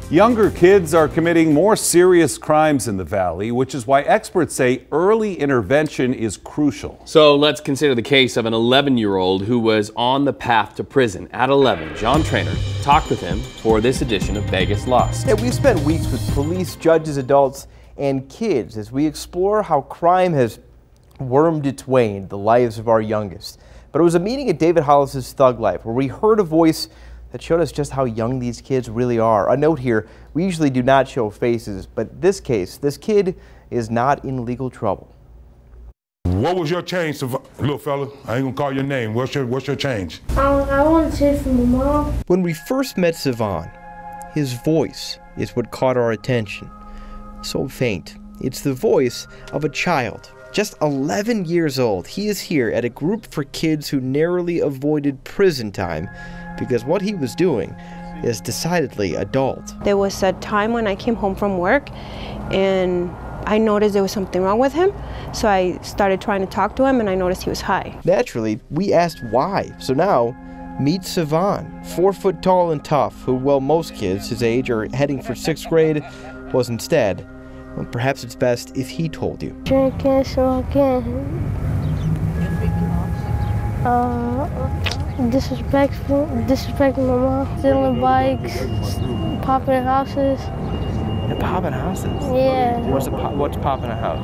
Younger kids are committing more serious crimes in the valley, which is why experts say early intervention is crucial. So let's consider the case of an 11-year-old who was on the path to prison. At 11, John Trainer talked with him for this edition of Vegas Lost. Yeah, we've spent weeks with police, judges, adults, and kids as we explore how crime has wormed its way into the lives of our youngest. But it was a meeting at David Hollis' Thug Life where we heard a voice that showed us just how young these kids really are. A note here, we usually do not show faces, but this case, this kid is not in legal trouble. What was your change, little fella? I ain't gonna call your name. What's your change? I want to say from my mom. When we first met Savanh, his voice is what caught our attention. So faint, it's the voice of a child. Just 11 years old, he is here at a group for kids who narrowly avoided prison time because what he was doing is decidedly adult. There was a time when I came home from work and I noticed there was something wrong with him, so I started trying to talk to him and I noticed he was high. Naturally, we asked why. So now, meet Savanh, 4 foot tall and tough, who, well, most kids his age are heading for 6th grade, was instead, well, perhaps it's best if he told you. Drinking, smoking, disrespecting my mom, stealing bikes, popping houses. You're popping houses? Yeah. What's popping a house?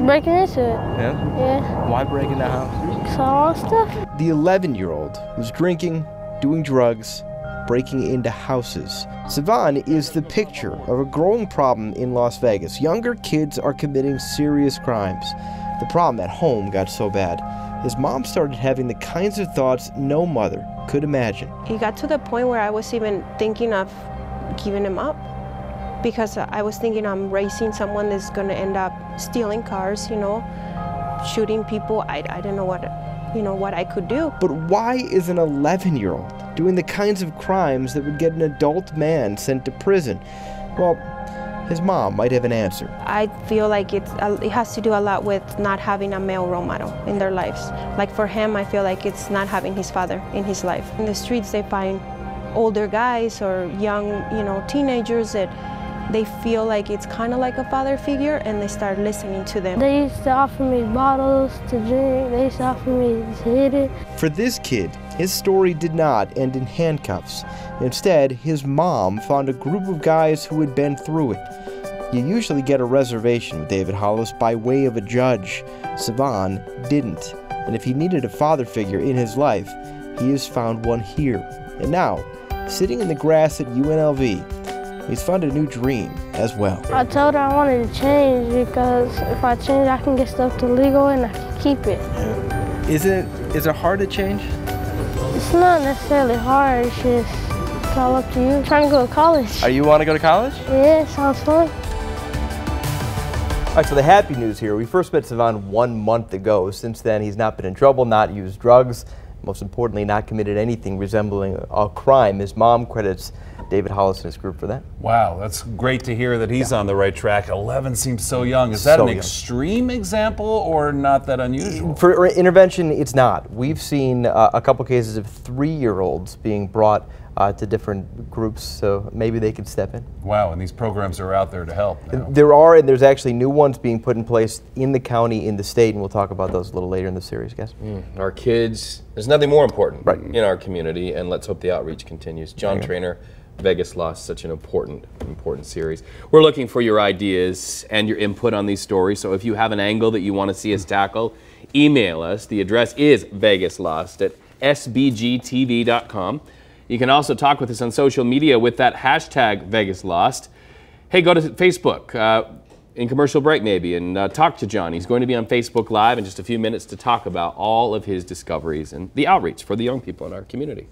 Breaking into it. Yeah? Yeah. Why breaking the house? Because I want stuff. The 11-year-old was drinking, doing drugs, breaking into houses. Savanh is the picture of a growing problem in Las Vegas. Younger kids are committing serious crimes. The problem at home got so bad, his mom started having the kinds of thoughts no mother could imagine. It got to the point where I was even thinking of giving him up because I was thinking I'm raising someone that's going to end up stealing cars, shooting people. I didn't know what I could do. But why is an 11-year-old doing the kinds of crimes that would get an adult man sent to prison? Well, his mom might have an answer. I feel like it has to do a lot with not having a male role model in their lives. Like for him, I feel like it's not having his father in his life. In the streets, they find older guys or young, teenagers that they feel like it's kind of like a father figure and they start listening to them. They used to offer me bottles to drink. They used to offer me to hit it. For this kid, his story did not end in handcuffs. Instead, his mom found a group of guys who had been through it. You usually get a reservation with David Hollis by way of a judge. Savanh didn't. And if he needed a father figure in his life, he has found one here. And now, sitting in the grass at UNLV, he's found a new dream as well. I told her I wanted to change because if I change, I can get stuff to legal and I can keep it. Is it hard to change? It's not necessarily hard, it's just all up to you. I'm trying to go to college. You want to go to college? Yeah, it sounds fun. All right, so the happy news here, we first met Savanh 1 month ago. Since then, he's not been in trouble, not used drugs, most importantly, not committed anything resembling a crime. His mom credits David Hollis and his group for that. Wow, that's great to hear that he's on the right track. 11 seems so young. Is that an extreme example or not that unusual? For intervention, it's not. We've seen a couple cases of 3-year-olds being brought to different groups, so maybe they could step in. Wow, and these programs are out there to help now. There are, and there's actually new ones being put in place in the county, in the state, and we'll talk about those a little later in the series, guys. Our kids, there's nothing more important in our community, and let's hope the outreach continues. John Trainer, Vegas Lost, such an important series. We're looking for your ideas and your input on these stories, so if you have an angle that you want to see us tackle, email us. The address is vegaslost@sbgtv.com. You can also talk with us on social media with that hashtag VegasLost. Hey, go to Facebook in commercial break maybe and talk to John. He's going to be on Facebook Live in just a few minutes to talk about all of his discoveries and the outreach for the young people in our community.